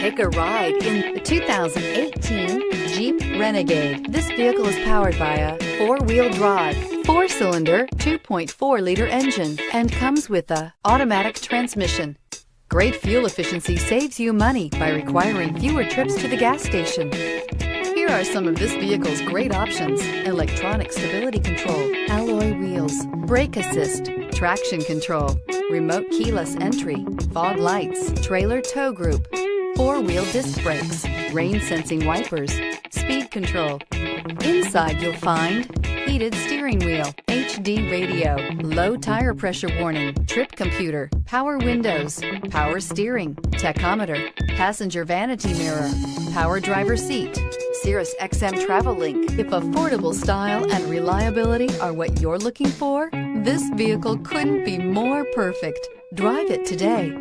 Take a ride in the 2018 Jeep Renegade. This vehicle is powered by a four-wheel drive, four-cylinder, 2.4-liter engine, and comes with a automatic transmission. Great fuel efficiency saves you money by requiring fewer trips to the gas station. Here are some of this vehicle's great options: electronic stability control, alloy wheels, brake assist, traction control, remote keyless entry, fog lights, trailer tow group, four-wheel disc brakes, rain sensing wipers, speed control. Inside you'll find heated steering wheel, HD radio, low tire pressure warning, trip computer, power windows, power steering, tachometer, passenger vanity mirror, power driver seat, Sirius XM travel link. If affordable style and reliability are what you're looking for, this vehicle couldn't be more perfect. Drive it today.